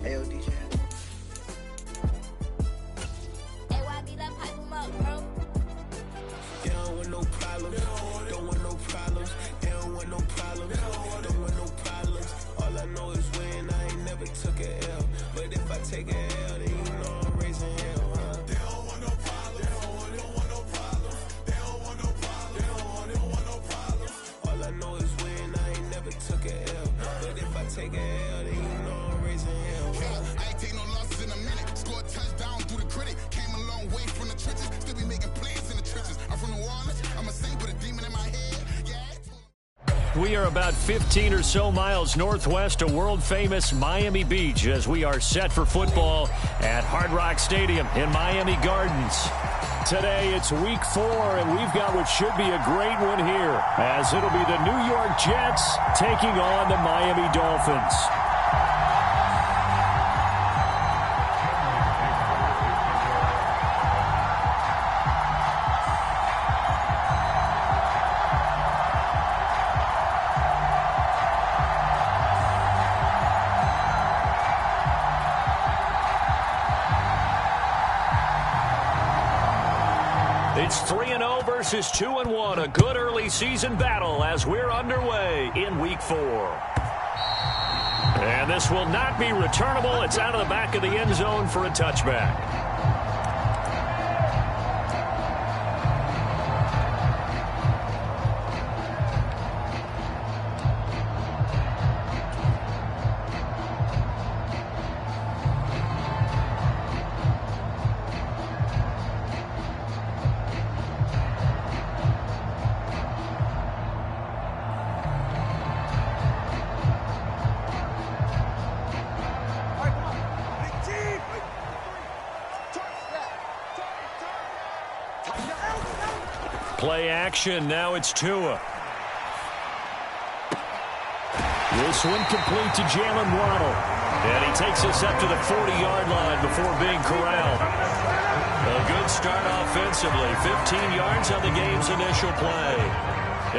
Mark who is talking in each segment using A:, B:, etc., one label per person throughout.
A: Hey, DJ.
B: They don't want no problems, don't want no problems. They don't want no problems, don't want no problems. All I know is win, I ain't never took a L. But if I take a L, then you know I'm raising hell, huh? They don't want no problems, they don't want no problems. They don't want no problems, they don't want no problems. All I know is win, I ain't never took a L. But if I take a L, then you know I'm raising hell, huh?
C: I ain't take no losses in a minute. Scored a touchdown through the critic. Came a long way from the trenches. Still be making plays in the trenches. I'm from New Orleans. I'm a saint with a demon in my head. Yeah.
D: We are about 15 or so miles northwest of world-famous Miami Beach as we are set for football at Hard Rock Stadium in Miami Gardens. Today, it's week 4, and we've got what should be a great one here, as it'll be the New York Jets taking on the Miami Dolphins. It's 3-0 versus 2-1, a good early season battle as we're underway in week 4. And this will not be returnable. It's out of the back of the end zone for a touchback. Play action. Now it's Tua. This one complete to Jalen Waddle. And he takes us up to the 40-yard line before being corralled. A good start offensively. 15 yards on the game's initial play.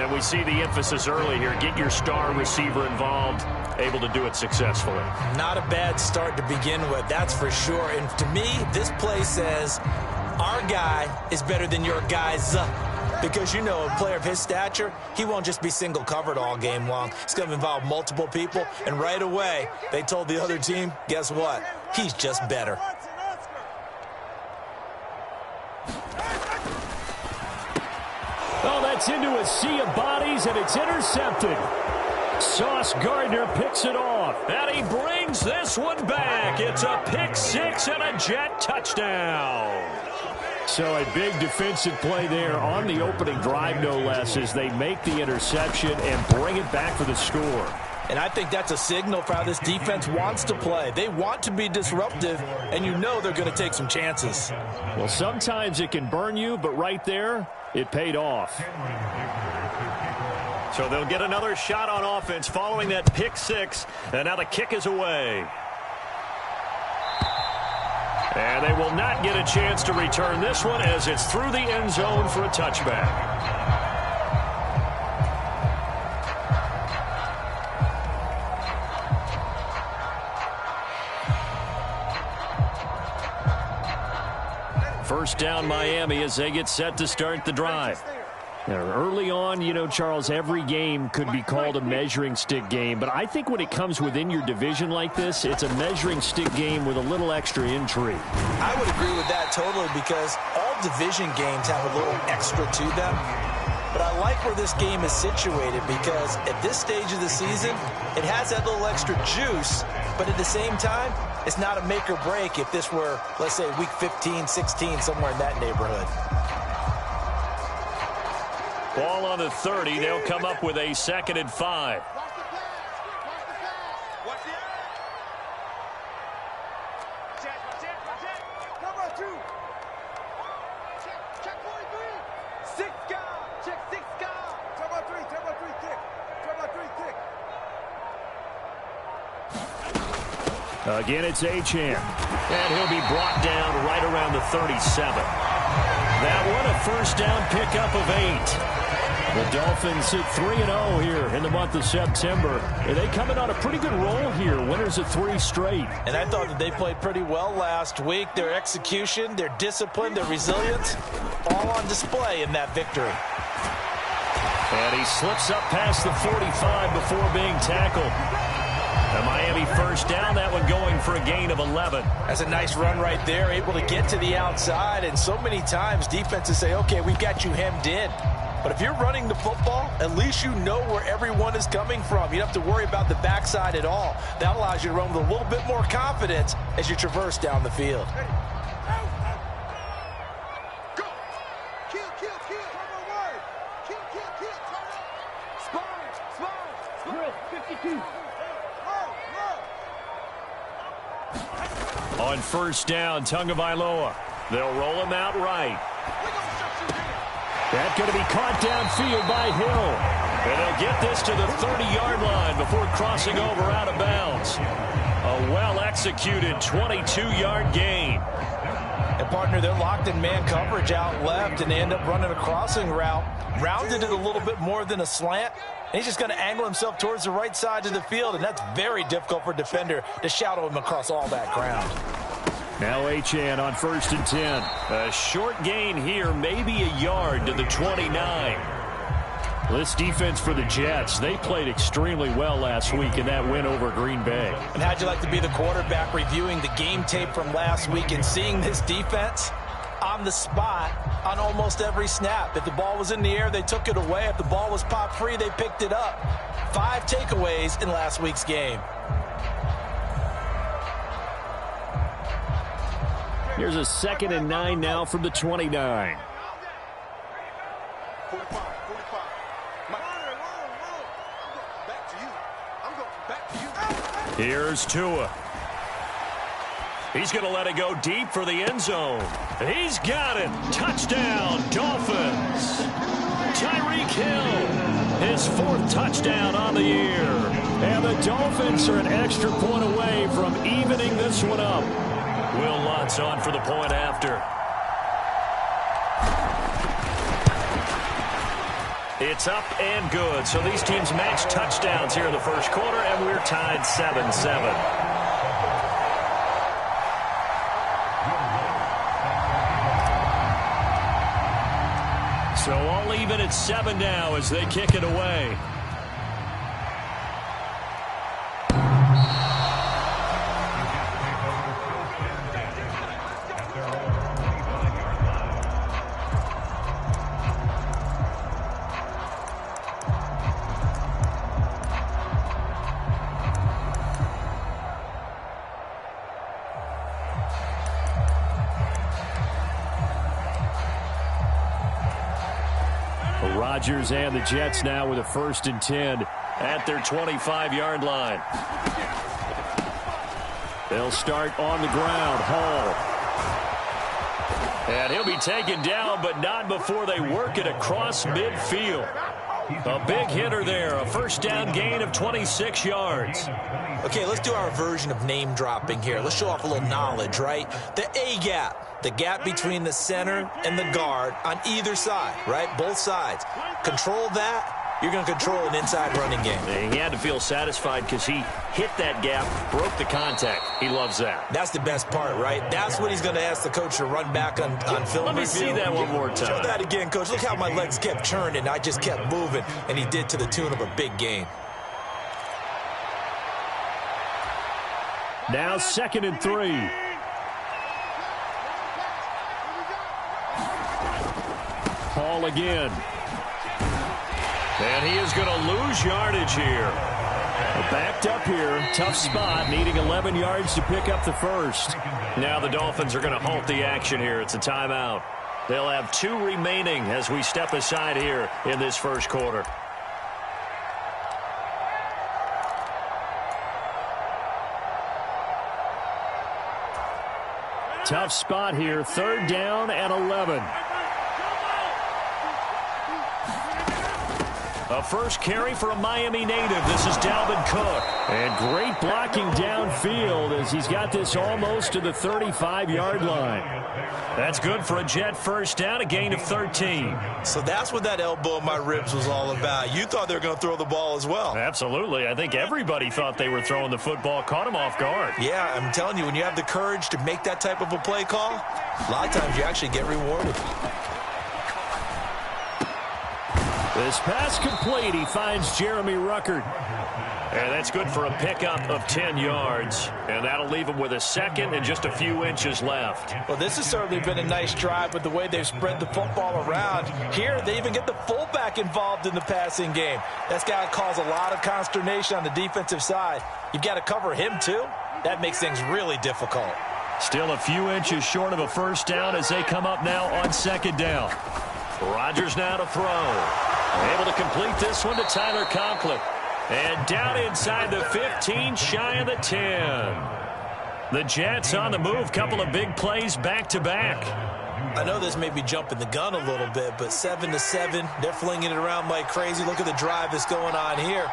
D: And we see the emphasis early here. Get your star receiver involved. Able to do it successfully.
E: Not a bad start to begin with, that's for sure. And to me, this play says our guy is better than your guy's. Because, you know, a player of his stature, he won't just be single covered all game long. It's going to involve multiple people. And right away, they told the other team, guess what? He's just better.
D: Oh, that's into a sea of bodies, and it's intercepted. Sauce Gardner picks it off, and he brings this one back. It's a pick 6 and a Jet touchdown. So a big defensive play there on the opening drive, no less, as they make the interception and bring it back for the score.
E: And I think that's a signal for how this defense wants to play. They want to be disruptive, and you know they're going to take some chances.
D: Well, sometimes it can burn you, but right there, it paid off. So they'll get another shot on offense following that pick 6, and now the kick is away. And they will not get a chance to return this one as it's through the end zone for a touchback. First down Miami as they get set to start the drive. Now, early on, you know, Charles, every game could be called a measuring stick game. But I think when it comes within your division like this, it's a measuring stick game with a little extra intrigue.
E: I would agree with that totally because all division games have a little extra to them. But I like where this game is situated because at this stage of the season, it has that little extra juice. But at the same time, it's not a make or break if this were, let's say, week 15, 16, somewhere in that neighborhood.
D: Ball on the 30. They'll come up with a 2nd and 5. Again, it's Achane. And he'll be brought down right around the 37. That one, a first down pickup of 8. The Dolphins sit 3-0 here in the month of September. And they come in on a pretty good roll here. Winners of 3 straight.
E: And I thought that they played pretty well last week. Their execution, their discipline, their resilience, all on display in that victory.
D: And he slips up past the 45 before being tackled. A Miami first down, that one going for a gain of 11.
E: That's a nice run right there, able to get to the outside. And so many times defenses say, okay, we've got you hemmed in. But if you're running the football, at least you know where everyone is coming from. You don't have to worry about the backside at all. That allows you to run with a little bit more confidence as you traverse down the field.
C: Go. Kill. One more word. Kill. Spy.
A: Drill, 52.
D: On first down, Tagovailoa. They'll roll him out right. That's going to be caught downfield by Hill. And they'll get this to the 30-yard line before crossing over out of bounds. A well-executed 22-yard gain.
E: And, partner, they're locked in man coverage out left, and they end up running a crossing route. Rounded it a little bit more than a slant. And he's just going to angle himself towards the right side of the field, and that's very difficult for a defender to shadow him across all that ground.
D: Now Achane on first and 10. A short gain here, maybe a yard to the 29. This defense for the Jets, they played extremely well last week in that win over Green Bay.
E: And how'd you like to be the quarterback reviewing the game tape from last week and seeing this defense on the spot on almost every snap? If the ball was in the air, they took it away. If the ball was popped free, they picked it up. 5 takeaways in last week's game.
D: Here's a 2nd and 9 now from the 29.
C: 45. Back to you.
D: Here's Tua. He's going to let it go deep for the end zone. He's got it. Touchdown, Dolphins. Tyreek Hill, his 4th touchdown on the year. And the Dolphins are an extra point away from evening this one up. Will Lutz on for the point after. It's up and good. So these teams match touchdowns here in the first quarter, and we're tied 7-7. So all even at 7 now as they kick it away. Rodgers and the Jets now with a 1st and 10 at their 25-yard line. They'll start on the ground. Hall. And he'll be taken down, but not before they work it across midfield. A big hitter there. A first down gain of 26 yards.
E: Okay, let's do our version of name dropping here. Let's show off a little knowledge, right? The A-gap. The gap between the center and the guard on either side, right? Both sides. Control that, you're going to control an inside running game.
D: And he had to feel satisfied because he hit that gap, broke the contact. He loves that.
E: That's the best part, right? That's what he's going to ask the coach to run back on film
D: Let me
E: review.
D: see that one more time.
E: Show that again, coach. Look how my legs kept churning. I just kept moving, and he did to the tune of a big gain.
D: Now 2nd and 3. Hall again. And he is going to lose yardage here. Backed up here. Tough spot. Needing 11 yards to pick up the first. Now the Dolphins are going to halt the action here. It's a timeout. They'll have 2 remaining as we step aside here in this first quarter. Tough spot here. 3rd down and 11. A first carry for a Miami native. This is Dalvin Cook. And great blocking downfield as he's got this almost to the 35-yard line. That's good for a Jet first down, a gain of 13.
E: So that's what that elbow in my ribs was all about. You thought they were going to throw the ball as well.
D: Absolutely. I think everybody thought they were throwing the football, caught him off guard.
E: Yeah, I'm telling you, when you have the courage to make that type of a play call, a lot of times you actually get rewarded.
D: This pass complete. He finds Jeremy Ruckert. And that's good for a pickup of 10 yards. And that'll leave him with a second and just a few inches left.
E: Well, this has certainly been a nice drive with the way they've spread the football around. Here, they even get the fullback involved in the passing game. That's got to cause a lot of consternation on the defensive side. You've got to cover him, too. That makes things really difficult.
D: Still a few inches short of a first down as they come up now on second down. Rodgers now to throw. Able to complete this one to Tyler Conklin. And down inside the 15, shy of the 10. The Jets on the move. Couple of big plays back-to-back.
E: I know this may be jumping the gun a little bit, but 7-7, they're flinging it around like crazy. Look at the drive that's going on here.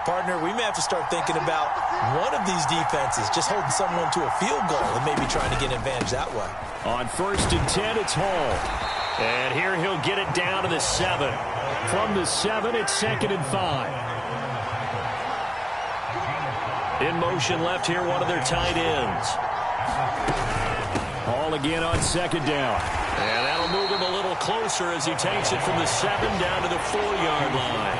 E: Partner, we may have to start thinking about one of these defenses just holding someone to a field goal and maybe trying to get an advantage that way.
D: On 1st and 10, it's Hall. And here he'll get it down to the 7. From the 7, it's 2nd and 5. In motion left here, one of their tight ends. Hall again on 2nd down. And that'll move him a little closer as he takes it from the 7 down to the 4-yard line.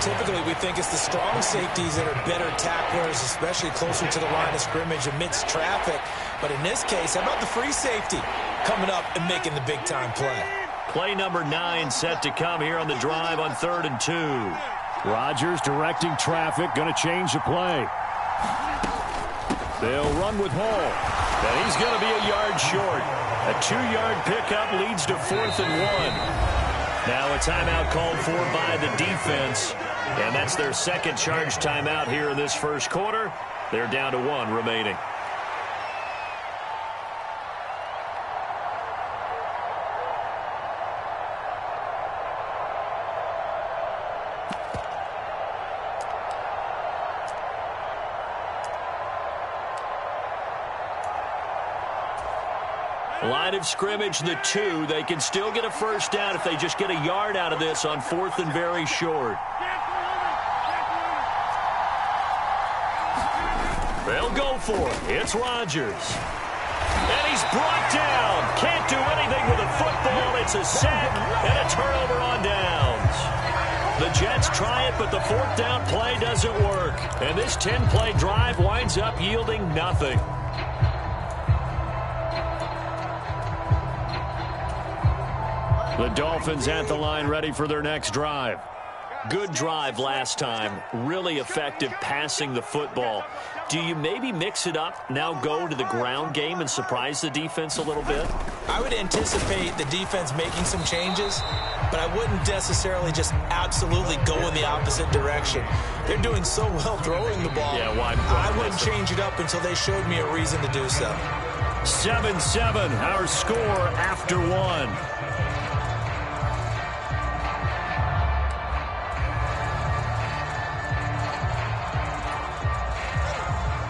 E: Typically, we think it's the strong safeties that are better tacklers, especially closer to the line of scrimmage amidst traffic. But in this case, how about the free safety coming up and making the big-time play?
D: Play number 9 set to come here on the drive on 3rd and 2. Rodgers directing traffic, going to change the play. They'll run with Hall. And he's going to be a yard short. A 2-yard pickup leads to 4th and 1. Now a timeout called for by the defense. And that's their second charge timeout here in this first quarter. They're down to 1 remaining. Line of scrimmage, the 2. They can still get a first down if they just get a yard out of this on 4th and very short. They'll go for it. It's Rodgers. And he's brought down. Can't do anything with a football. It's a sack and a turnover on downs. The Jets try it, but the 4th down play doesn't work. And this 10-play drive winds up yielding nothing. The Dolphins at the line ready for their next drive. Good drive last time. Really effective passing the football. Do you maybe mix it up, now go to the ground game and surprise the defense a little bit?
E: I would anticipate the defense making some changes, but I wouldn't necessarily just absolutely go in the opposite direction. They're doing so well throwing the ball.
D: Yeah, why
E: I wouldn't change it up until they showed me a reason to do so.
D: 7-7, our score after 1.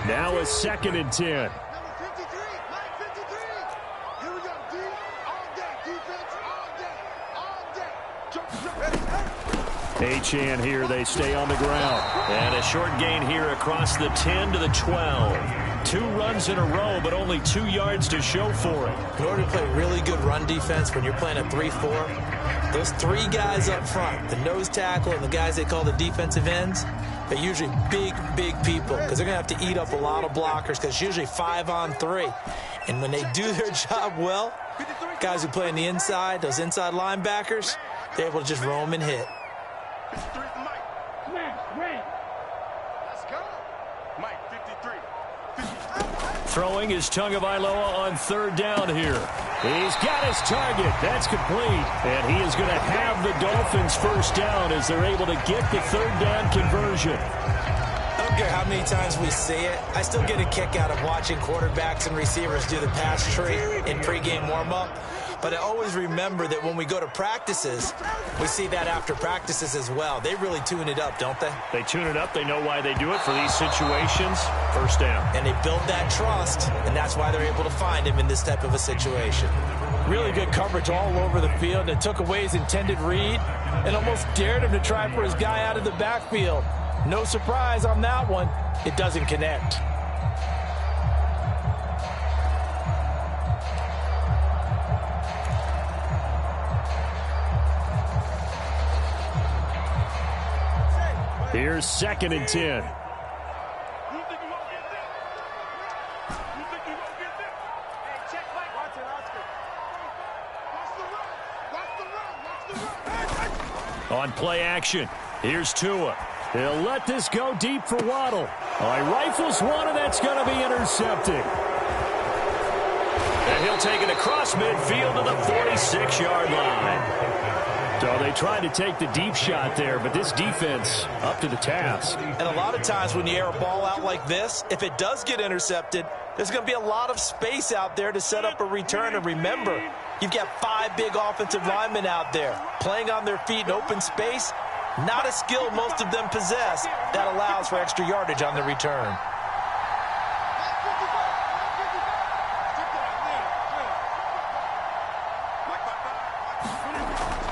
D: Now a 2nd and 10. Achane here, they stay on the ground. And a short gain here across the 10 to the 12. 2 runs in a row, but only 2 yards to show for it.
E: In order to play really good run defense when you're playing a 3-4, those 3 guys up front, the nose tackle and the guys they call the defensive ends, they're usually big people because they're going to have to eat up a lot of blockers because it's usually 5-on-3. And when they do their job well, guys who play on the inside, those inside linebackers, they're able to just roam and hit.
D: Throwing is Tagovailoa on 3rd down here. He's got his target. That's complete. And he is going to have the Dolphins first down as they're able to get the 3rd down conversion.
E: I don't care how many times we see it. I still get a kick out of watching quarterbacks and receivers do the pass tree in pregame warm-up. But I always remember that when we go to practices, we see that after practices as well. They really tune it up, don't they?
D: They tune it up. They know why they do it for these situations. First down.
E: And they build that trust, and that's why they're able to find him in this type of a situation. Really good coverage all over the field, and took away his intended read and almost dared him to try for his guy out of the backfield. No surprise on that one. It doesn't connect.
D: Here's 2nd and 10. On play action, here's Tua. He'll let this go deep for Waddle. He rifles one, and that's going to be intercepted. And he'll take it across midfield to the 46-yard line. So they tried to take the deep shot there, but this defense up to the task.
E: And a lot of times when you air a ball out like this, if it does get intercepted, there's going to be a lot of space out there to set up a return. And remember, you've got 5 big offensive linemen out there playing on their feet in open space. Not a skill most of them possess that allows for extra yardage on the return.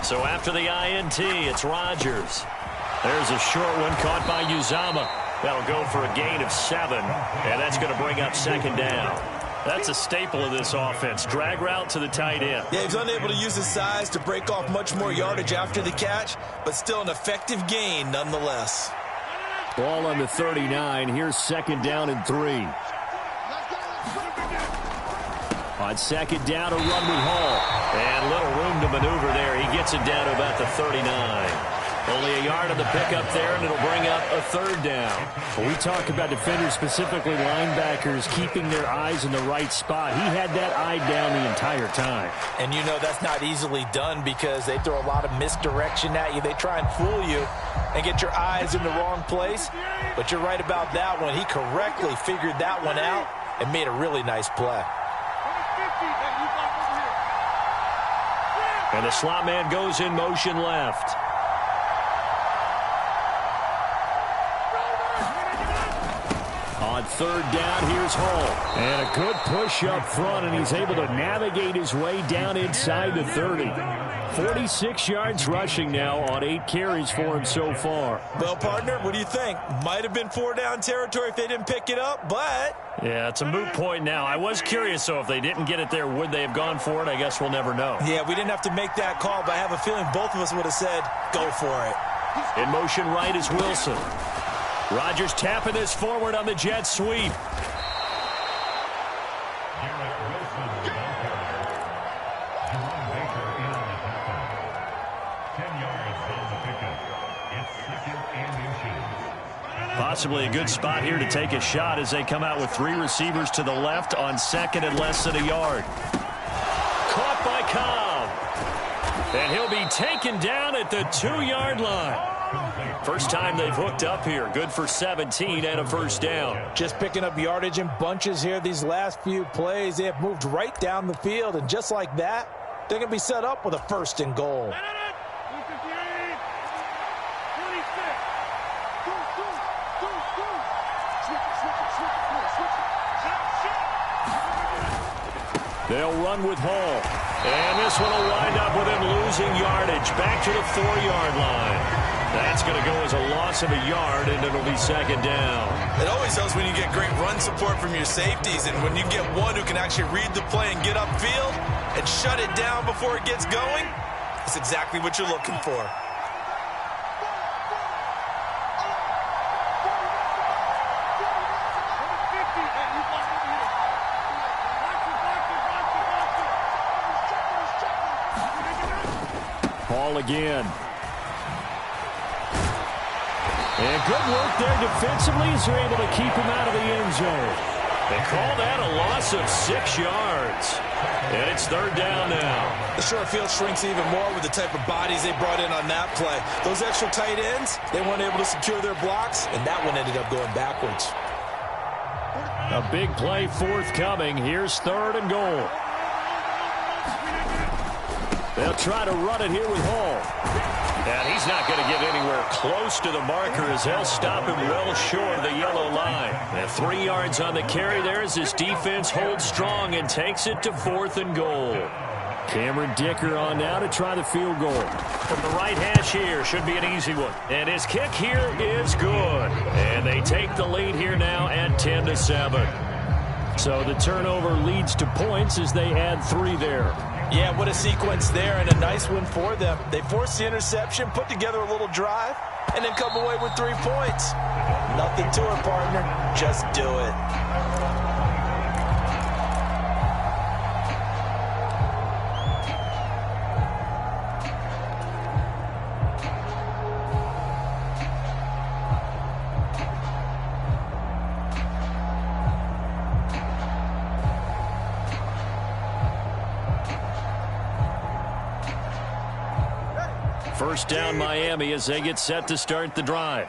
D: So after the INT, it's Rodgers. There's a short one caught by Uzama. That'll go for a gain of 7, and that's going to bring up 2nd down. That's a staple of this offense. Drag route to the tight end.
E: Yeah, he's unable to use his size to break off much more yardage after the catch, but still an effective gain nonetheless.
D: Ball on the 39. Here's 2nd down and 3. On 2nd down, a run with Hall. And little room to maneuver there. He gets it down to about the 39. Only a yard on the pickup there, and it'll bring up a 3rd down. When we talk about defenders, specifically linebackers, keeping their eyes in the right spot, he had that eye down the entire time.
E: And you know that's not easily done because they throw a lot of misdirection at you. They try and fool you and get your eyes in the wrong place. But you're right about that one. He correctly figured that one out and made a really nice play.
D: And the slot man goes in motion left. On 3rd down, here's Hall. And a good push up front, and he's able to navigate his way down inside the 30. 46 yards rushing now on 8 carries for him so far.
E: Well, partner, what do you think? Might have been 4-down territory if they didn't pick it up, but...
D: Yeah, it's a moot point now. I was curious, though, if they didn't get it there, would they have gone for it? I guess we'll never know.
E: Yeah, we didn't have to make that call, but I have a feeling both of us would have said, go for it.
D: In motion right is Wilson. Rodgers tapping this forward on the jet sweep. Possibly a good spot here to take a shot as they come out with 3 receivers to the left on 2nd and less than a yard. Caught by Cobb. And he'll be taken down at the 2-yard line. First time they've hooked up here. Good for 17 and a 1st down.
E: Just picking up yardage in bunches here these last few plays. They have moved right down the field, and just like that, they're going to be set up with a 1st and goal.
D: They'll run with Hall. And this one will wind up with him losing yardage back to the 4-yard line. That's going to go as a loss of a yard, and it'll be 2nd down.
E: It always helps when you get great run support from your safeties, and when you get one who can actually read the play and get upfield and shut it down before it gets going, that's exactly what you're looking for.
D: Ball again. And good work there defensively as they're able to keep him out of the end zone. They call that a loss of 6 yards. And it's 3rd down now.
E: The short field shrinks even more with the type of bodies they brought in on that play. Those extra tight ends, they weren't able to secure their blocks, and that one ended up going backwards.
D: A big play forthcoming. Here's 3rd and goal. They'll try to run it here with Hall. And he's not going to get anywhere close to the marker as they'll stop him well short of the yellow line. And 3 yards on the carry there as his defense holds strong and takes it to 4th and goal. Cameron Dicker on now to try the field goal. From the right hash here, should be an easy one. And his kick here is good. And they take the lead here now at 10-7. So the turnover leads to points as they add 3 there.
E: Yeah, what a sequence there, and a nice one for them. They force the interception, put together a little drive, and then come away with 3 points. Nothing to it, partner. Just do it.
D: First down Miami as they get set to start the drive.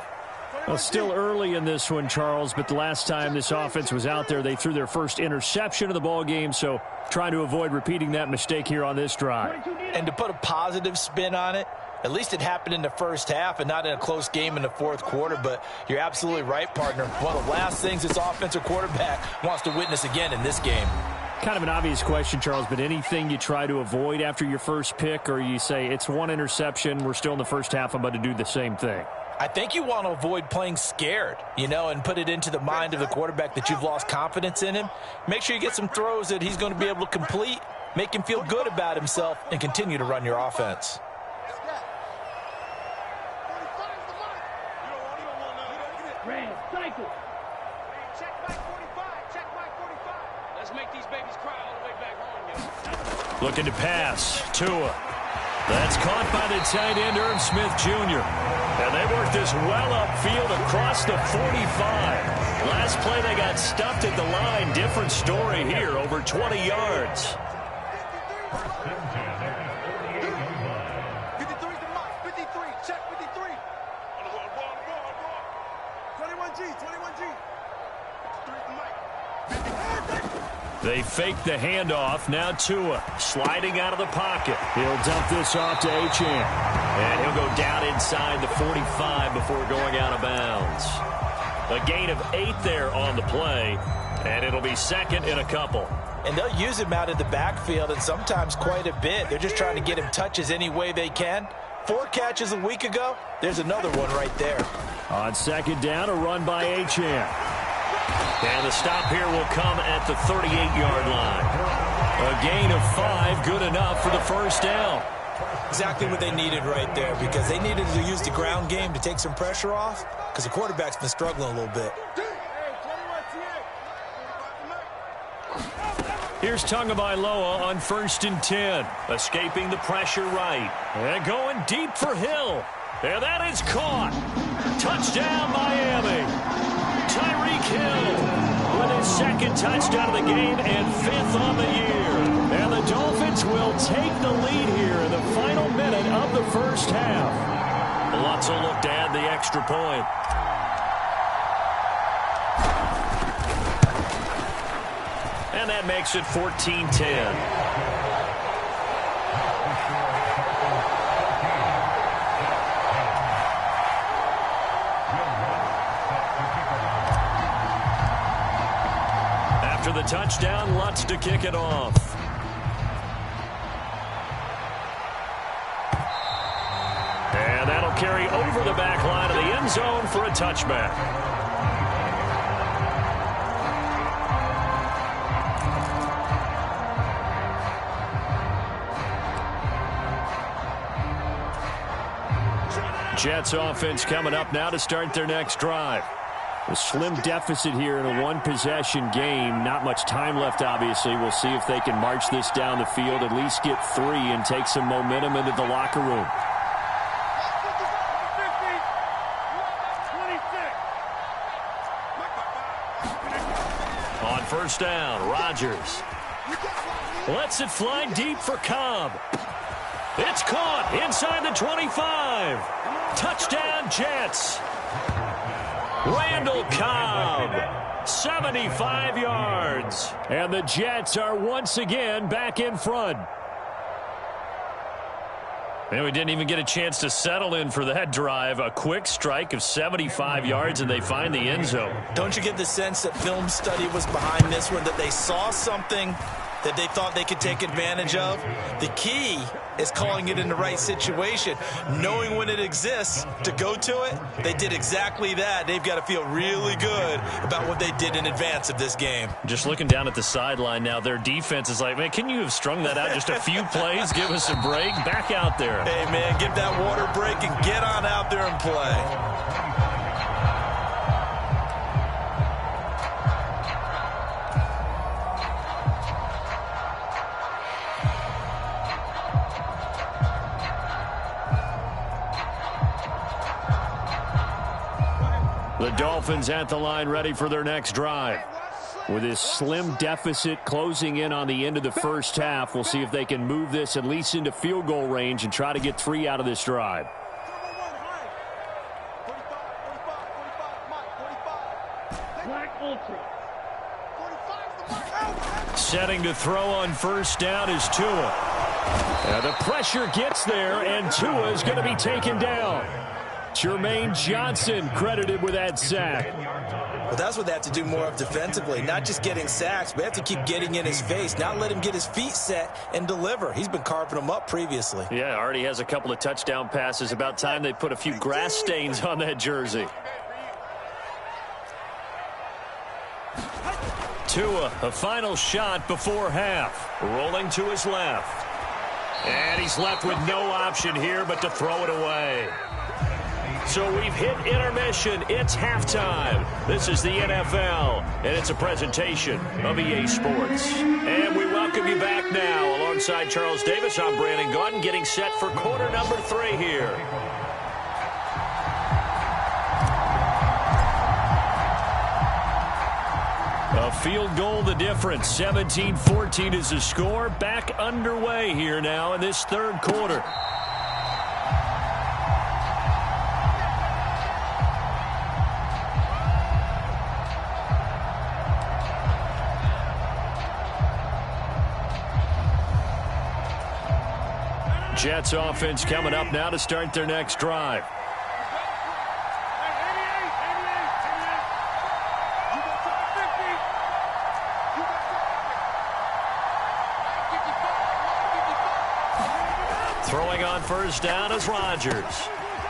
D: Well, still early in this one, Charles, but the last time this offense was out there, they threw their first interception of the ball game, so trying to avoid repeating that mistake here on this drive.
E: And to put a positive spin on it, at least it happened in the first half and not in a close game in the 4th quarter, but you're absolutely right, partner. One of the last things this offensive quarterback wants to witness again in this game.
D: Kind of an obvious question, Charles, but anything you try to avoid after your first pick, or you say it's 1 interception, we're still in the first half, I'm about to do the same thing?
E: I think you want to avoid playing scared, and put it into the mind of the quarterback that you've lost confidence in him. Make sure you get some throws that he's going to be able to complete, make him feel good about himself, and continue to run your offense.
D: Looking to pass. Tua. That's caught by the tight end, Irv Smith Jr. And they work this well upfield across the 45. Last play they got stuffed at the line. Different story here, over 20 yards.
C: 21G.
D: They fake the handoff. Now Tua sliding out of the pocket. He'll dump this off to Achane. And he'll go down inside the 45 before going out of bounds. A gain of 8 there on the play. And it'll be second in a couple.
E: And they'll use him out of the backfield, and sometimes quite a bit. They're just trying to get him touches any way they can. 4 catches a week ago. There's another one right there.
D: On second down, a run by Achane. And the stop here will come at the 38-yard line. A gain of 5, good enough for the first down.
E: Exactly what they needed right there, because they needed to use the ground game to take some pressure off, because the quarterback's been struggling a little bit.
D: Here's Tagovailoa on 1st and 10. Escaping the pressure right. And going deep for Hill. And that is caught. Touchdown, Miami. Tyreek Hill with his 2nd touchdown of the game and 5th on the year. And the Dolphins will take the lead here in the final minute of the first half. Lots of look to add the extra point. And that makes it 14-10. After the touchdown, Lutz to kick it off. And that'll carry over the back line of the end zone for a touchback. Jets offense coming up now to start their next drive. A slim deficit here in a one-possession game. Not much time left, obviously. We'll see if they can march this down the field, at least get 3 and take some momentum into the locker room. On 1st down, Rodgers lets it fly deep for Cobb. It's caught inside the 25. Touchdown, Jets. Randall Cobb, 75 yards. And the Jets are once again back in front. And we didn't even get a chance to settle in for that drive. A quick strike of 75 yards, and they find the end zone.
E: Don't you get the sense that film study was behind this one, that they saw something that they thought they could take advantage of? The key is calling it in the right situation, knowing when it exists to go to it. They did exactly that. They've got to feel really good about what they did in advance of this game.
D: Just looking down at the sideline now, their defense is like, man, can you have strung that out just a few plays? Give us a break. Back out there.
E: Hey, man, give that water break and get on out there and play.
D: The Dolphins at the line ready for their next drive. With this slim deficit closing in on the end of the first half, we'll see if they can move this at least into field goal range and try to get 3 out of this drive. Setting to throw on first down is Tua. The pressure gets there, and Tua is going to be taken down. Jermaine Johnson credited with that sack.
E: Well, that's what they have to do more of defensively, not just getting sacks, but they have to keep getting in his face, not let him get his feet set and deliver. He's been carving them up previously.
D: Yeah, already has a couple of touchdown passes. About time they put a few grass stains on that jersey. Tua, a final shot before half. Rolling to his left. And he's left with no option here but to throw it away. So we've hit intermission. It's halftime. This is the NFL, and it's a presentation of EA Sports. And we welcome you back now. Alongside Charles Davis, I'm Brandon Gaudin, getting set for quarter number 3 here. A field goal the difference. 17-14 is the score. Back underway here now in this third quarter. Jets offense coming up now to start their next drive. Throwing on first down is Rodgers.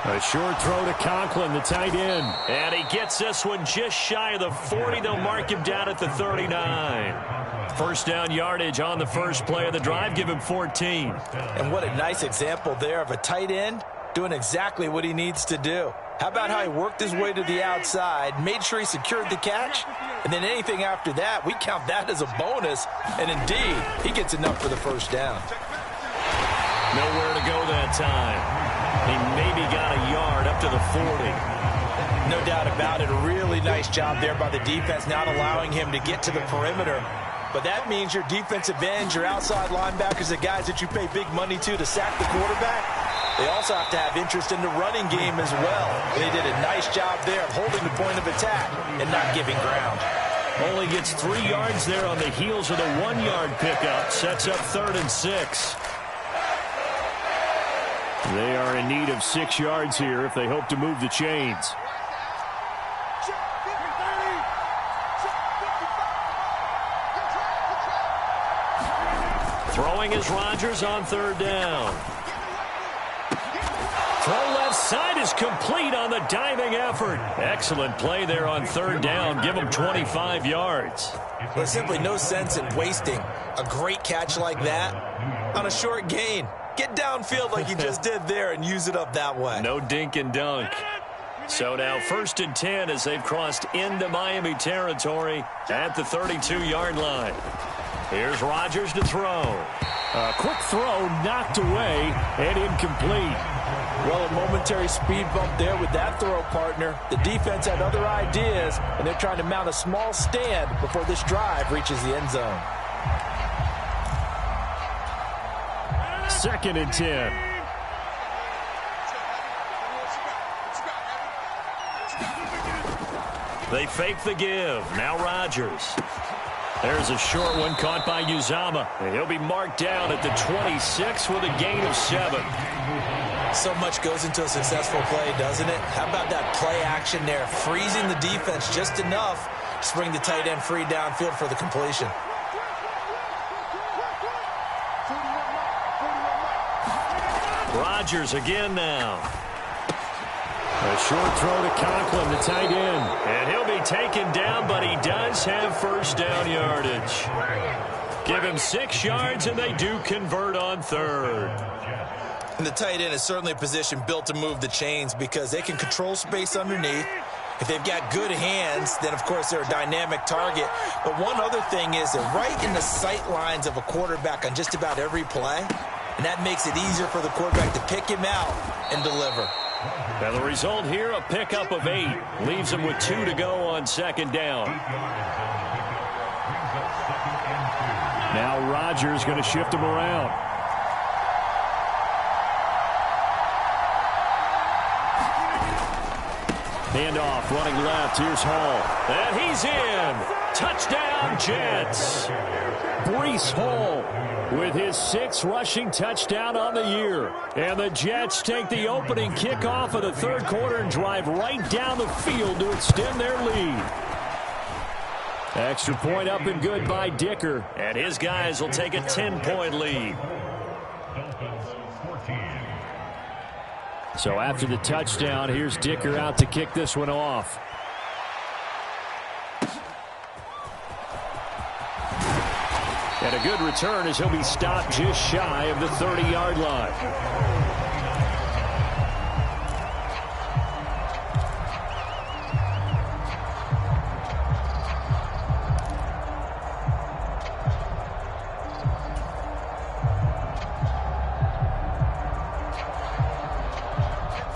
D: A short throw to Conklin, the tight end. And he gets this one just shy of the 40. They'll mark him down at the 39. First down yardage on the first play of the drive. Give him 14.
E: And what a nice example there of a tight end doing exactly what he needs to do. How about how he worked his way to the outside, made sure he secured the catch, and then anything after that, we count that as a bonus. And indeed, he gets enough for the first down.
D: Nowhere to go that time. He maybe got a yard up to the 40.
E: No doubt about it. A really nice job there by the defense, not allowing him to get to the perimeter. But that means your defensive ends, your outside linebackers, the guys that you pay big money to sack the quarterback, they also have to have interest in the running game as well. They did a nice job there of holding the point of attack and not giving ground.
D: Only gets 3 yards there on the heels of the 1-yard pickup. Sets up 3rd and 6. They are in need of 6 yards here if they hope to move the chains. Throwing is Rodgers on 3rd down. Throw left side is complete on the diving effort. Excellent play there on 3rd down. Give him 25 yards.
E: There's simply no sense in wasting a great catch like that on a short gain. Get downfield like he just did there and use it up that way.
D: No dink and dunk. So now 1st and 10 as they've crossed into Miami territory at the 32-yard line. Here's Rodgers to throw. A quick throw knocked away and incomplete.
E: Well, a momentary speed bump there with that throw, partner. The defense had other ideas, and they're trying to mount a small stand before this drive reaches the end zone.
D: 2nd and 10. They fake the give. Now Rodgers. There's a short one caught by Uzama. And he'll be marked down at the 26 with a gain of 7.
E: So much goes into a successful play, doesn't it? How about that play action there, freezing the defense just enough to bring the tight end free downfield for the completion.
D: Rodgers again now. A short throw to Conklin, the tight end. And he'll be taken down, but he does have first down yardage. Give him 6 yards, and they do convert on third.
E: And the tight end is certainly a position built to move the chains because they can control space underneath. If they've got good hands, then, of course, they're a dynamic target. But one other thing is they're right in the sight lines of a quarterback on just about every play. And that makes it easier for the quarterback to pick him out and deliver.
D: Now the result here, a pickup of 8. Leaves him with 2 to go on second down. Now Rodgers going to shift him around. Handoff, running left. Here's Hall. And he's in. Touchdown, Jets. Breece Hall with his 6th rushing touchdown on the year. And the Jets take the opening kickoff of the third quarter and drive right down the field to extend their lead. Extra point up and good by Dicker. And his guys will take a 10-point lead. So after the touchdown, here's Dicker out to kick this one off. And a good return as he'll be stopped just shy of the 30-yard line.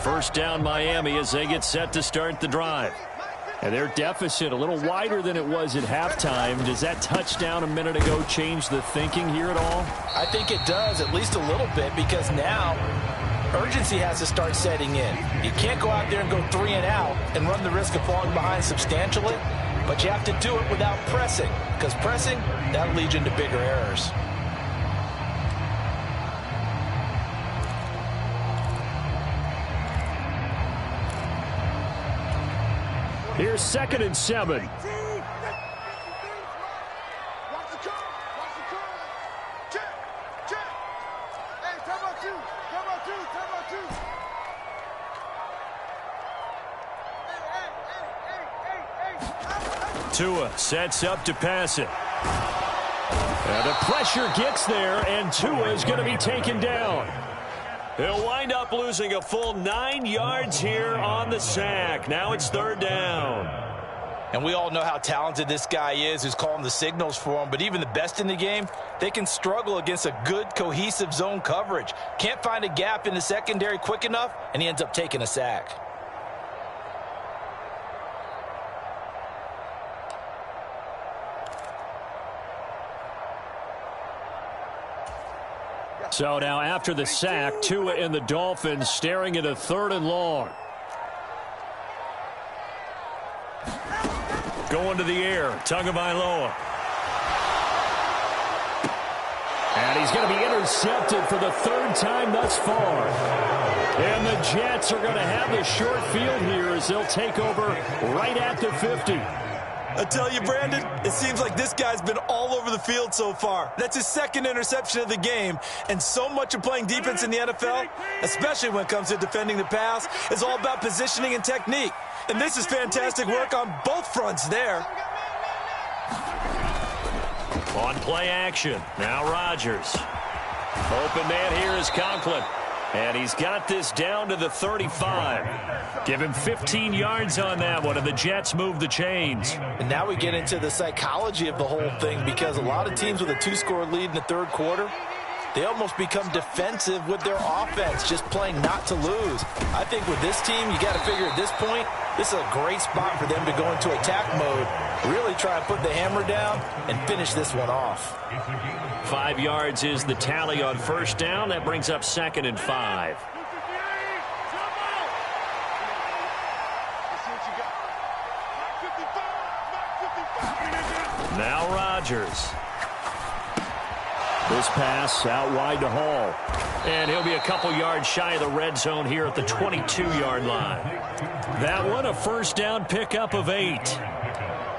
D: First down Miami as they get set to start the drive. And their deficit a little wider than it was at halftime. Does that touchdown a minute ago change the thinking here at all?
E: I think it does, at least a little bit, because now urgency has to start setting in. You can't go out there and go 3 and out and run the risk of falling behind substantially, but you have to do it without pressing, because pressing, that leads into bigger errors.
D: Here's 2nd and 7. Tua sets up to pass it. And the pressure gets there, and Tua is going to be taken down. He'll wind up losing a full 9 yards here on the sack. Now it's 3rd down.
E: And we all know how talented this guy is who's calling the signals for him. But even the best in the game, they can struggle against a good, cohesive zone coverage. Can't find a gap in the secondary quick enough, and he ends up taking a sack.
D: So now after the sack, Tua and the Dolphins staring at a 3rd and long. Going to the air, Tagovailoa. And he's going to be intercepted for the 3rd time thus far. And the Jets are going to have the short field here as they'll take over right at the 50.
E: I tell you, Brandon, it seems like this guy's been all over the field so far. That's his 2nd interception of the game. And so much of playing defense in the NFL, especially when it comes to defending the pass, is all about positioning and technique. And this is fantastic work on both fronts there.
D: On play action, now Rodgers. Open man here is Conklin. And he's got this down to the 35. Give him 15 yards on that one, and the Jets move the chains.
E: And now we get into the psychology of the whole thing, because a lot of teams with a 2-score lead in the 3rd quarter, they almost become defensive with their offense, just playing not to lose. I think with this team, you got to figure at this point, this is a great spot for them to go into attack mode, really try and put the hammer down and finish this one off.
D: 5 yards is the tally on 1st down. That brings up 2nd and 5. Now Rodgers. This pass out wide to Hall. And he'll be a couple yards shy of the red zone here at the 22-yard line. That one, a first down pickup of 8.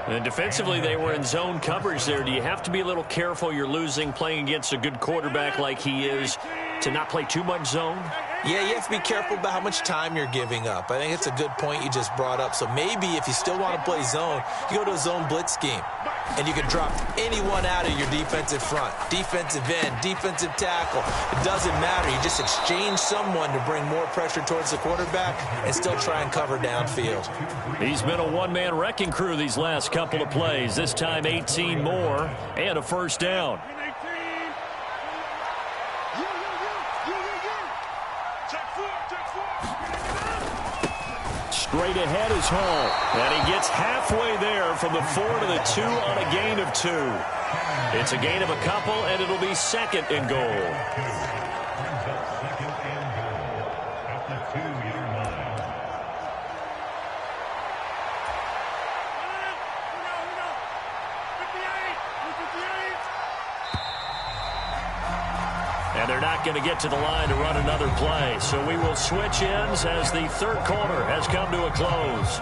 D: And defensively, they were in zone coverage there. Do you have to be a little careful? You're losing playing against a good quarterback like he is to not play too much zone?
E: Yeah, you have to be careful about how much time you're giving up. I think it's a good point you just brought up. So maybe if you still want to play zone, you go to a zone blitz scheme. And you can drop anyone out of your defensive front, defensive end, defensive tackle. It doesn't matter. You just exchange someone to bring more pressure towards the quarterback and still try and cover downfield.
D: He's been a one-man wrecking crew these last couple of plays. This time 18 more and a first down. Straight ahead is Hall, and he gets halfway there from the 4 to the 2 on a gain of 2. It's a gain of a couple, and it'll be second and goal. And they're not going to get to the line to run another play. So we will switch ends as the third quarter has come to a close.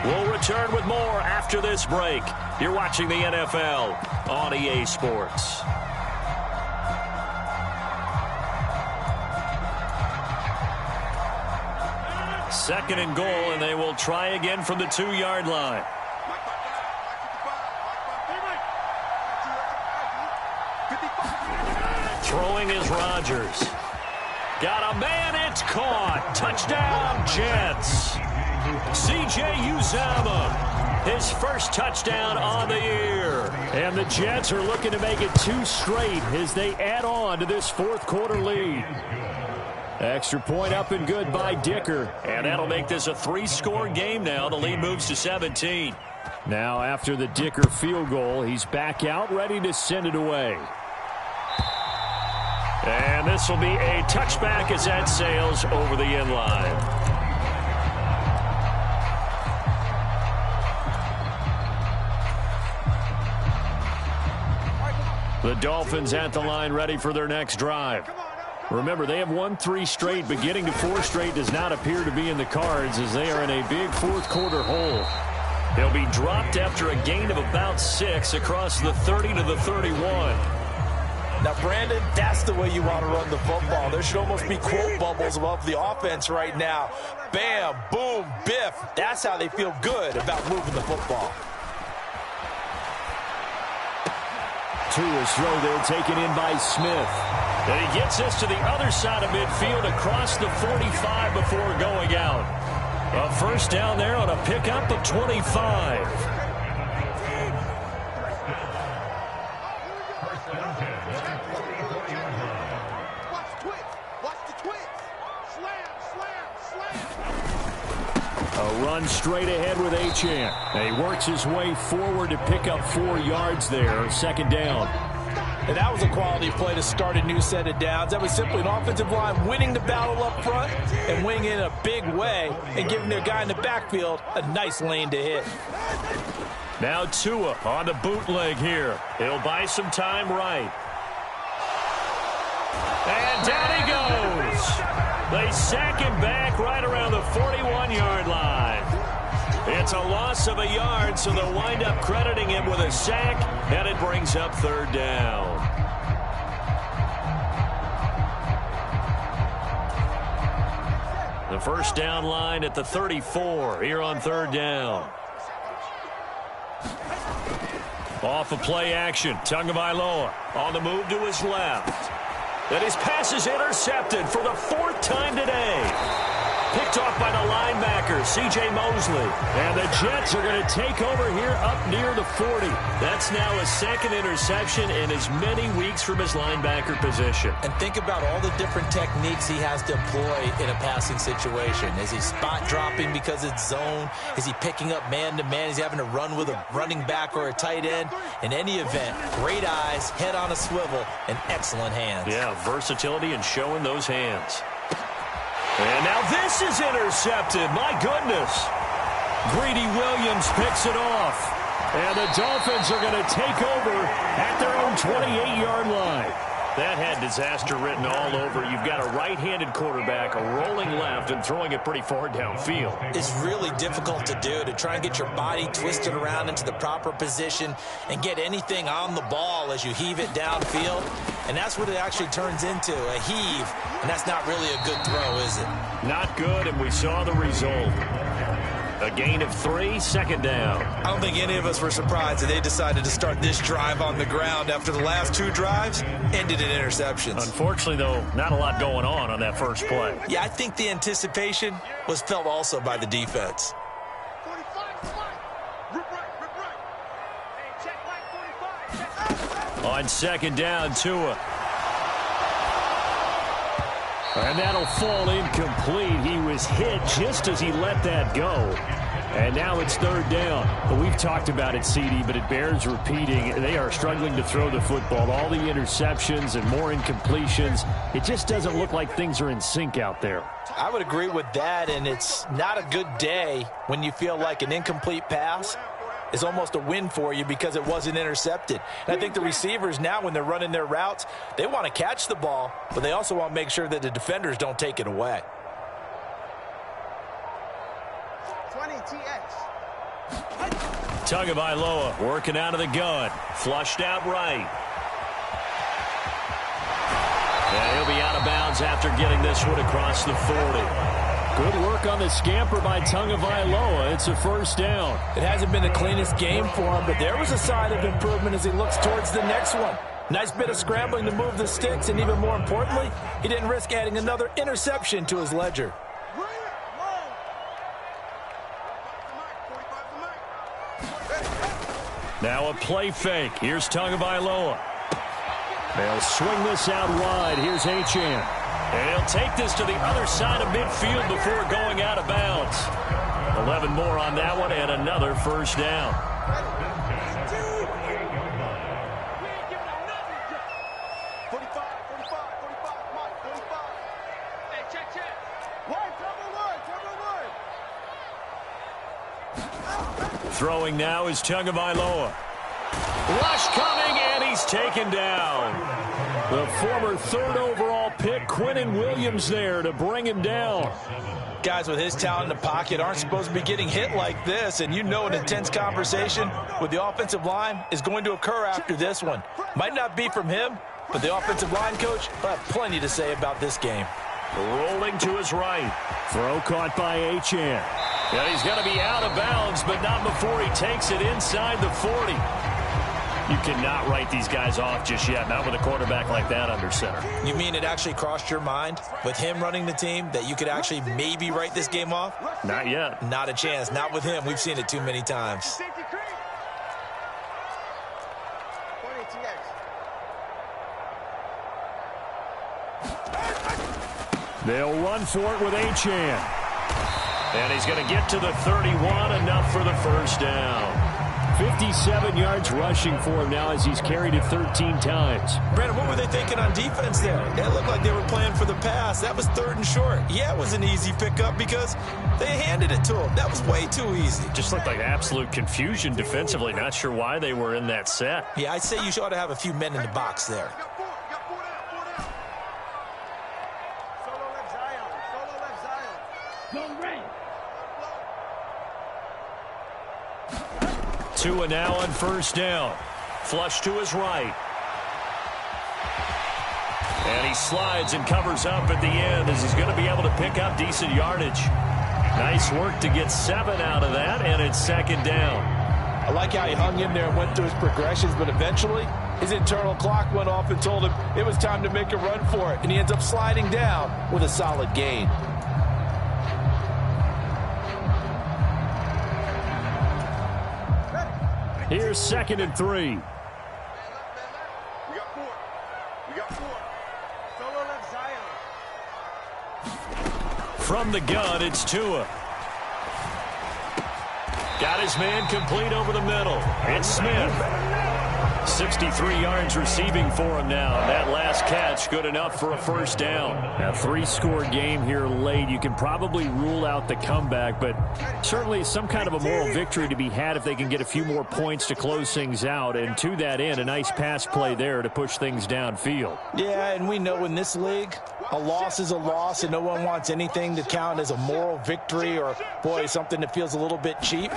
D: We'll return with more after this break. You're watching the NFL on EA Sports. Second and goal, and they will try again from the 2-yard line. Throwing is Rodgers. Got a man, it's caught. Touchdown, Jets. C.J. Uzomah, his first touchdown on the year. And the Jets are looking to make it 2 straight as they add on to this fourth quarter lead. Extra point up and good by Dicker. And that'll make this a 3-score game now. The lead moves to 17. Now after the Dicker field goal, he's back out ready to send it away. And this will be a touchback as that sails over the end line. The Dolphins at the line ready for their next drive. Remember, they have won 3 straight, but getting to 4 straight does not appear to be in the cards as they are in a big fourth quarter hole. They'll be dropped after a gain of about 6 across the 30 to the 31.
E: Now, Brandon, that's the way you want to run the football. There should almost be quote bubbles above the offense right now. Bam, boom, biff. That's how they feel good about moving the football.
D: Tua's throw there taken in by Smith. And he gets this to the other side of midfield across the 45 before going out. A first down there on a pickup of 25. A run straight ahead with Achane. And he works his way forward to pick up 4 yards there. Second down.
E: And that was a quality play to start a new set of downs. That was simply an offensive line winning the battle up front and winning in a big way and giving their guy in the backfield a nice lane to hit.
D: Now Tua on the bootleg here. He'll buy some time right. And down he goes. They sack him back right around the 41-yard line. It's a loss of a yard, so they'll wind up crediting him with a sack, and it brings up third down. The first down line at the 34 here on third down. Off of play action, Tagovailoa on the move to his left. And his pass is intercepted for the 4th time today. Picked off by the linebacker, C.J. Mosley. And the Jets are going to take over here up near the 40. That's now his 2nd interception in as many weeks from his linebacker position.
E: And think about all the different techniques he has to employ in a passing situation. Is he spot dropping because it's zone? Is he picking up man-to-man? Is he having to run with a running back or a tight end? In any event, great eyes, head on a swivel, and excellent hands.
D: Yeah, versatility and showing those hands. And now this is intercepted. My goodness. Greedy Williams picks it off. And the Dolphins are going to take over at their own 28-yard line. That had disaster written all over. You've got a right-handed quarterback, a rolling left, and throwing it pretty far downfield.
E: It's really difficult to do, to try and get your body twisted around into the proper position and get anything on the ball as you heave it downfield. And that's what it actually turns into, a heave. And that's not really a good throw, is it?
D: Not good, and we saw the result. A gain of 3, second down.
E: I don't think any of us were surprised that they decided to start this drive on the ground after the last 2 drives ended in interceptions.
D: Unfortunately, though, not a lot going on that first play.
E: Yeah, I think the anticipation was felt also by the defense.
A: 45, rip right. Hey, check right, 45.
D: On second down, Tua. And that'll fall incomplete. He was hit just as he let that go. And now it's third down. But we've talked about it, CD, but it bears repeating. They are struggling to throw the football. All the interceptions and more incompletions. It just doesn't look like things are in sync out there.
E: I would agree with that, and it's not a good day when you feel like an incomplete pass is almost a win for you because it wasn't intercepted. And I think the receivers now, when they're running their routes, they want to catch the ball, but they also want to make sure that the defenders don't take it away.
A: 20 TX.
D: Tagovailoa working out of the gun. Flushed out right. And he'll be out of bounds after getting this one across the 40. Good work on the scamper by Tagovailoa. It's a first down.
E: It hasn't been the cleanest game for him, but there was a sign of improvement as he looks towards the next one. Nice bit of scrambling to move the sticks, and even more importantly, he didn't risk adding another interception to his ledger.
D: Now a play fake. Here's Tagovailoa. They'll swing this out wide. Here's Achane. And he'll take this to the other side of midfield before going out of bounds. 11 more on that one and another first down. Throwing now is Tagovailoa. Rush coming, and he's taken down. The former 3rd overall pick, Quinnen Williams, there to bring him down.
E: Guys with his talent in the pocket aren't supposed to be getting hit like this, and you know an intense conversation with the offensive line is going to occur after this one. Might not be from him, but the offensive line coach will have plenty to say about this game.
D: Rolling to his right. Throw caught by Achane. Yeah, he's going to be out of bounds, but not before he takes it inside the 40. You cannot write these guys off just yet, not with a quarterback like that under center.
E: You mean it actually crossed your mind with him running the team that you could actually maybe write this game off?
D: Not yet.
E: Not a chance. Not with him. We've seen it too many times.
D: They'll run for it with Achane. And he's going to get to the 31, enough for the first down. 57 yards rushing for him now as he's carried it 13 times.
E: Brandon, what were they thinking on defense there? It looked like they were playing for the pass. That was 3rd and short. Yeah, it was an easy pickup because they handed it to him. That was way too easy.
D: Just looked like absolute confusion defensively. Not sure why they were in that set.
E: Yeah, I'd say you ought to have a few men in the box there.
D: Tua now on first down. Flush to his right. And he slides and covers up at the end as he's going to be able to pick up decent yardage. Nice work to get 7 out of that, and it's second down.
E: I like how he hung in there and went through his progressions, but eventually his internal clock went off and told him it was time to make a run for it, and he ends up sliding down with a solid gain.
D: Here's 2nd and 3.
A: We got 4. Solo left Zion.
D: From the gun, it's Tua. Got his man complete over the middle. It's Smith. 63 yards receiving for him now. That last catch good enough for a first down. A three-score game here late. You can probably rule out the comeback, but certainly some kind of a moral victory to be had if they can get a few more points to close things out. And to that end, a nice pass play there to push things downfield.
E: Yeah, and we know in this league, a loss is a loss, and no one wants anything to count as a moral victory or, boy, something that feels a little bit cheap.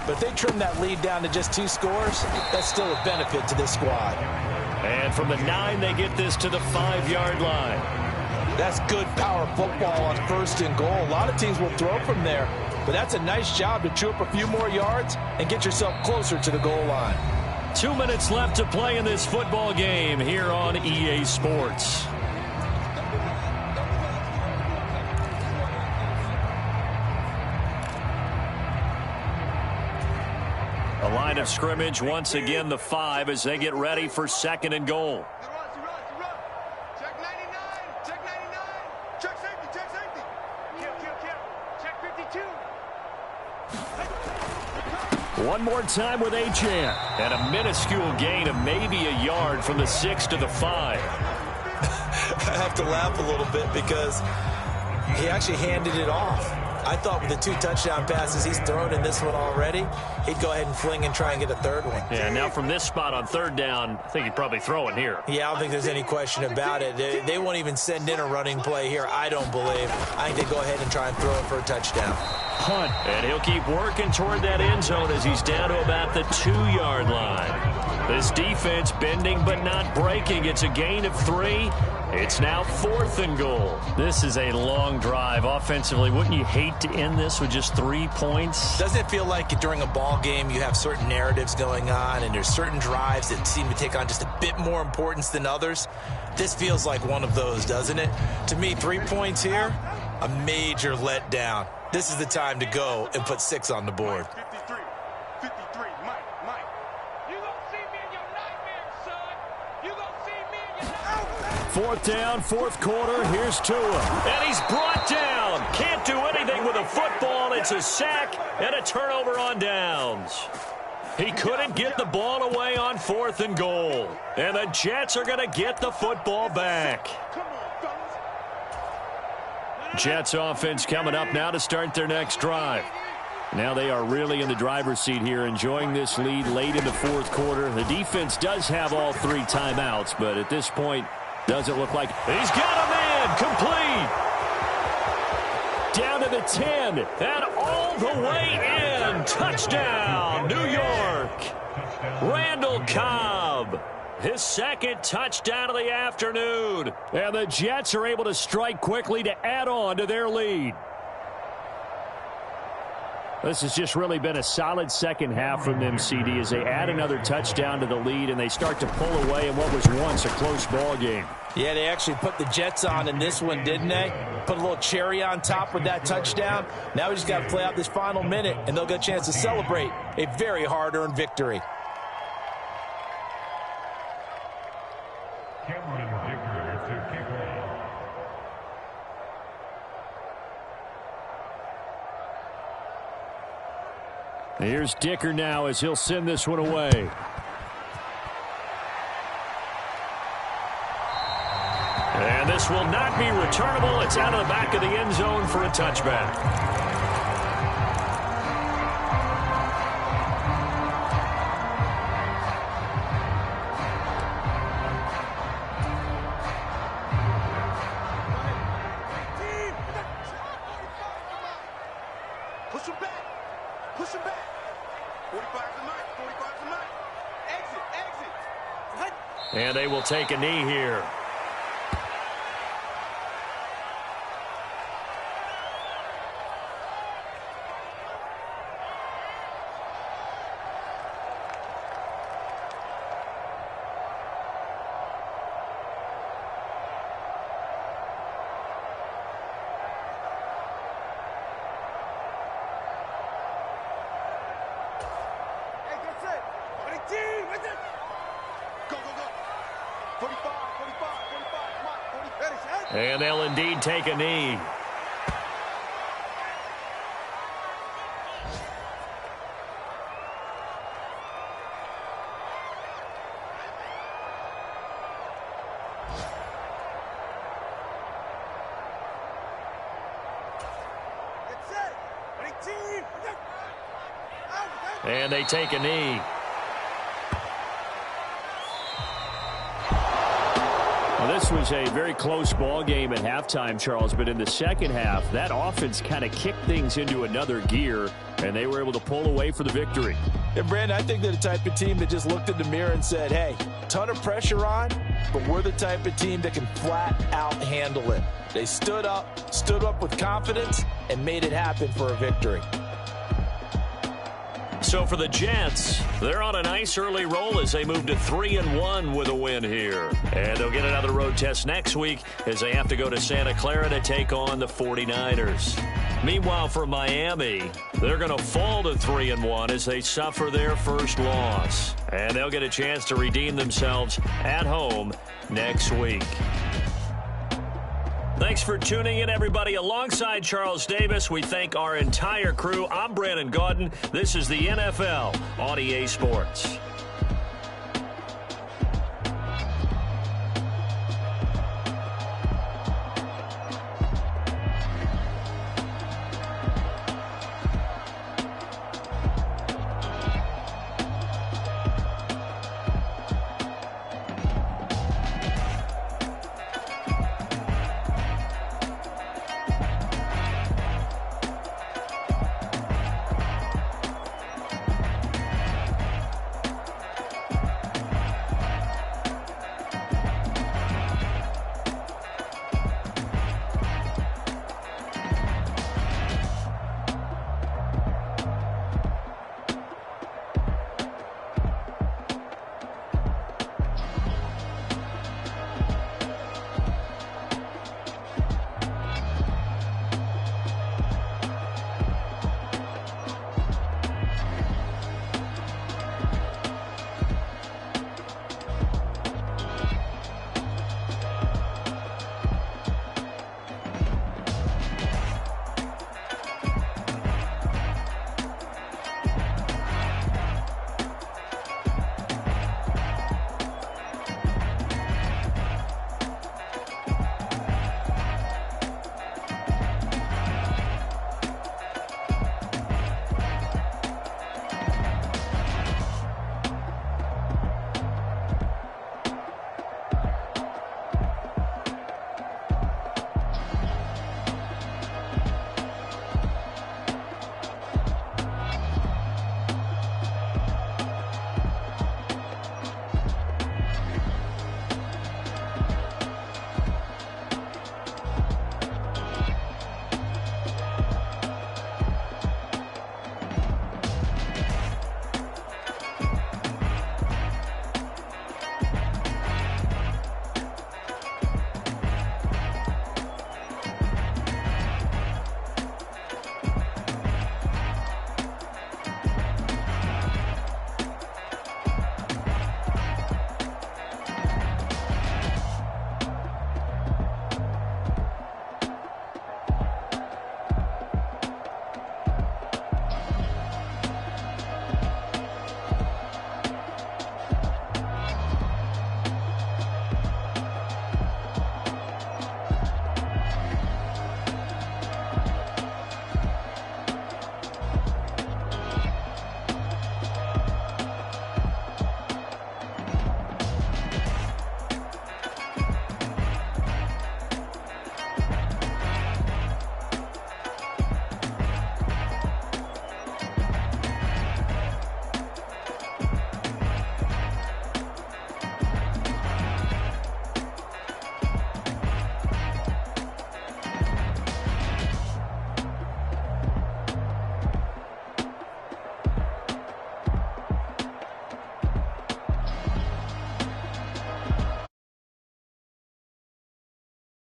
E: But if they trim that lead down to just 2 scores, that's still a benefit to this squad.
D: And from the 9, they get this to the 5-yard line.
E: That's good power football on 1st and goal. A lot of teams will throw from there, but that's a nice job to chew up a few more yards and get yourself closer to the goal line.
D: 2 minutes left to play in this football game here on EA Sports. A line of scrimmage, once again the 5 as they get ready for 2nd and goal.
A: Check 99. Check 99. Check safety. Check safety. Kill. Check 52.
D: One more time with Achane. And a minuscule gain of maybe a yard from the 6 to the 5.
E: I have to laugh a little bit because he actually handed it off. I thought with the 2 touchdown passes he's thrown in this one already, he'd go ahead and fling and try and get a 3rd one.
D: Yeah, now from this spot on 3rd down, I think he'd probably throw it here.
E: Yeah, I don't think there's any question about it. They won't even send in a running play here, I don't believe. I think they go ahead and try and throw it for a touchdown.
D: Punt, and he'll keep working toward that end zone as he's down to about the 2-yard line. This defense bending but not breaking. It's a gain of 3. It's now 4th and goal. This is a long drive offensively. Wouldn't you hate to end this with just 3 points?
E: Doesn't it feel like during a ball game you have certain narratives going on and there's certain drives that seem to take on just a bit more importance than others? This feels like one of those, doesn't it? To me, 3 points here, a major letdown. This is the time to go and put 6 on the board.
A: 53. Mike. You gonna see me in your nightmares, son. You gonna see me in your nightmares.
D: 4th down, 4th quarter. Here's Tua. And he's brought down. Can't do anything with a football. It's a sack and a turnover on downs. He couldn't get the ball away on 4th and goal. And the Jets are going to get the football back.
A: Come on, fellas.
D: Jets offense coming up now to start their next drive. Now they are really in the driver's seat here, enjoying this lead late in the 4th quarter. The defense does have all 3 timeouts, but at this point, doesn't look like he's got a man complete. Down to the 10 and all the way in. Touchdown, New York. Randall Cobb. His 2nd touchdown of the afternoon. And the Jets are able to strike quickly to add on to their lead. This has just really been a solid second half from them, CD, as they add another touchdown to the lead and they start to pull away in what was once a close ball game.
E: Yeah, they actually put the Jets on in this one, didn't they? Put a little cherry on top with that touchdown. Now we just got to play out this final minute, and they'll get a chance to celebrate a very hard-earned victory.
D: Here's Dicker now as he'll send this one away. And this will not be returnable. It's out of the back of the end zone for a touchback.
A: Push him back. 45 tonight. Exit.
D: And they will take a knee here. And they'll indeed take a knee. And they take a knee. Well, this was a very close ball game at halftime, Charles, but in the second half, that offense kind of kicked things into another gear, and they were able to pull away for the victory.
E: And, Brandon, I think they're the type of team that just looked in the mirror and said, hey, ton of pressure on, but we're the type of team that can flat out handle it. They stood up with confidence, and made it happen for a victory.
D: So for the Jets, they're on a nice early roll as they move to 3-1 with a win here. And they'll get another road test next week as they have to go to Santa Clara to take on the 49ers. Meanwhile, for Miami, they're going to fall to 3-1 as they suffer their first loss. And they'll get a chance to redeem themselves at home next week. Thanks for tuning in, everybody. Alongside Charles Davis, we thank our entire crew. I'm Brandon Gaudin. This is the NFL on EA Sports.